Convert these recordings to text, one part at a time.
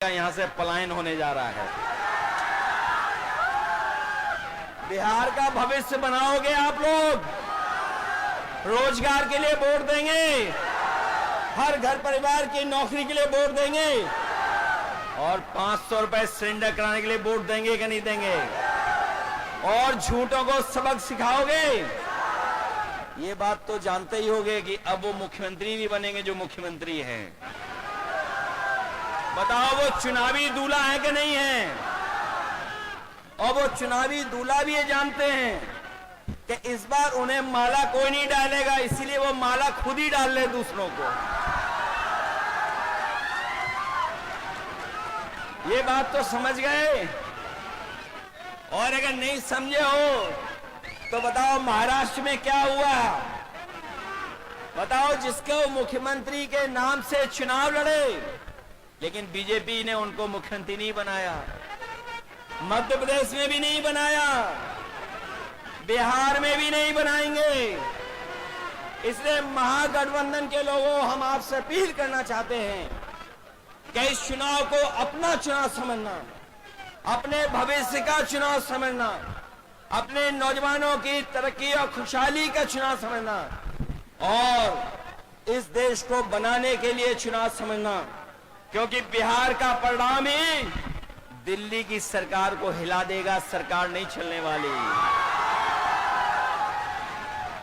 यहां से पलायन होने जा रहा है। बिहार का भविष्य बनाओगे आप लोग, रोजगार के लिए वोट देंगे, हर घर परिवार की नौकरी के लिए वोट देंगे और 500 रुपए सिलेंडर कराने के लिए वोट देंगे कि नहीं देंगे? और झूठों को सबक सिखाओगे। ये बात तो जानते ही होंगे कि अब वो मुख्यमंत्री नहीं बनेंगे जो मुख्यमंत्री हैं। बताओ वो चुनावी दूल्हा है कि नहीं है? और वो चुनावी दूल्हा भी ये जानते हैं कि इस बार उन्हें माला कोई नहीं डालेगा, इसीलिए वो माला खुद ही डाल ले दूसरों को। ये बात तो समझ गए। और अगर नहीं समझे हो तो बताओ महाराष्ट्र में क्या हुआ। बताओ जिसको मुख्यमंत्री के नाम से चुनाव लड़े लेकिन बीजेपी ने उनको मुख्यमंत्री नहीं बनाया, मध्य प्रदेश में भी नहीं बनाया, बिहार में भी नहीं बनाएंगे। इसलिए महागठबंधन के लोगों, हम आपसे अपील करना चाहते हैं कि इस चुनाव को अपना चुनाव समझना, अपने भविष्य का चुनाव समझना, अपने नौजवानों की तरक्की और खुशहाली का चुनाव समझना और इस देश को बनाने के लिए चुनाव समझना। क्योंकि बिहार का परिणाम ही दिल्ली की सरकार को हिला देगा, सरकार नहीं चलने वाली।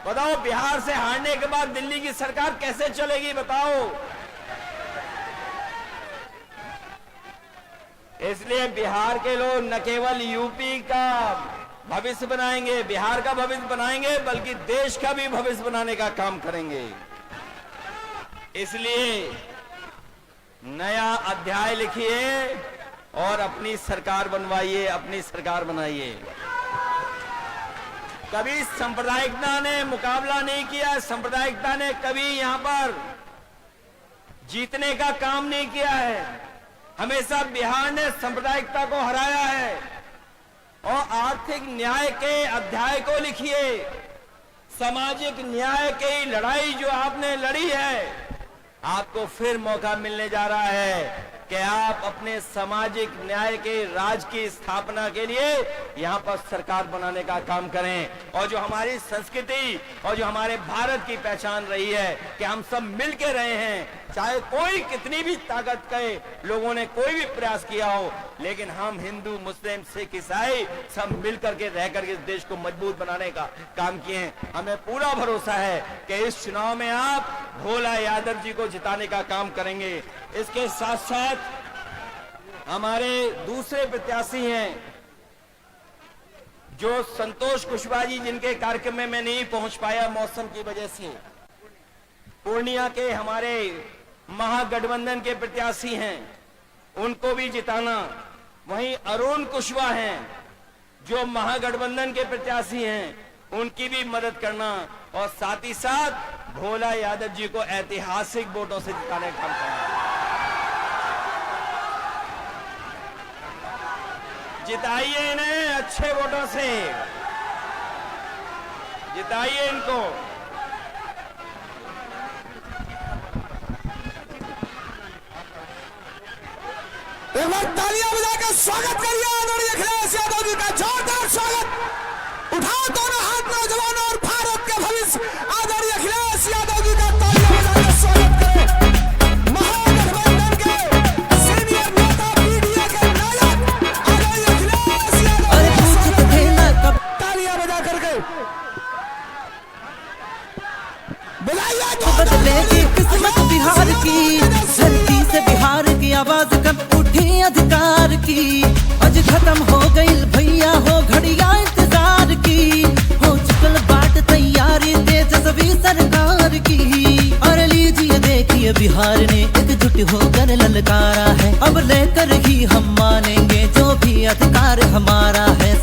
बताओ बिहार से हारने के बाद दिल्ली की सरकार कैसे चलेगी बताओ। इसलिए बिहार के लोग न केवल यूपी का भविष्य बनाएंगे, बिहार का भविष्य बनाएंगे, बल्कि देश का भी भविष्य बनाने का काम करेंगे। इसलिए नया अध्याय लिखिए और अपनी सरकार बनवाइए, अपनी सरकार बनाइए। कभी सांप्रदायिकता ने मुकाबला नहीं किया, सांप्रदायिकता ने कभी यहां पर जीतने का काम नहीं किया है। हमेशा बिहार ने सांप्रदायिकता को हराया है। और आर्थिक न्याय के अध्याय को लिखिए। सामाजिक न्याय की लड़ाई जो आपने लड़ी है, आपको फिर मौका मिलने जा रहा है कि आप अपने सामाजिक न्याय के राज की स्थापना के लिए यहां पर सरकार बनाने का काम करें। और जो हमारी संस्कृति और जो हमारे भारत की पहचान रही है कि हम सब मिलके रहे हैं, चाहे कोई कितनी भी ताकत के लोगों ने कोई भी प्रयास किया हो, लेकिन हम हिंदू, मुस्लिम, सिख, ईसाई सब मिलकर के रह करके इस देश को मजबूत बनाने का काम किए हैं। हमें पूरा भरोसा है कि इस चुनाव में आप भोला यादव जी को जिताने का काम करेंगे। इसके साथ साथ हमारे दूसरे प्रत्याशी हैं जो संतोष कुशवाहा जी, जिनके कार्यक्रम में मैं नहीं पहुंच पाया मौसम की वजह से। पूर्णिया के हमारे महागठबंधन के प्रत्याशी हैं, उनको भी जिताना। वहीं अरुण कुशवाहा हैं जो महागठबंधन के प्रत्याशी हैं, उनकी भी मदद करना और साथ ही साथ भोला यादव जी को ऐतिहासिक वोटों से जिताने का काम करना। जिताइए इन्हें अच्छे वोटों से, जिताइए इनको। एक बार तालियां बजाकर स्वागत करिए आदरणीय अखिलेश यादव जी का, जोरदार स्वागत। उठाओ दोनों हाथ नौजवानों और भारत के भविष्य आदरणीय अखिलेश यादव जी का तालियां बजाकर स्वागत करें। महागठबंधन के सीनियर नेता, पीडीए के नायक आदरणीय अखिलेश यादव, तालियां बजा करके बुलाइए। बदलेगी किस्मत बिहार की, धरती से बिहार की आवाज कब उठी अधिकार की। आज खत्म हो गई भैया हो घड़िया इंतजार की, हो चुकल बाट तैयारी तेजस्वी सरकार की। और लीजिए देखिए बिहार ने एकजुट होकर ललकारा है, अब लेकर ही हम मानेंगे जो भी अधिकार हमारा है।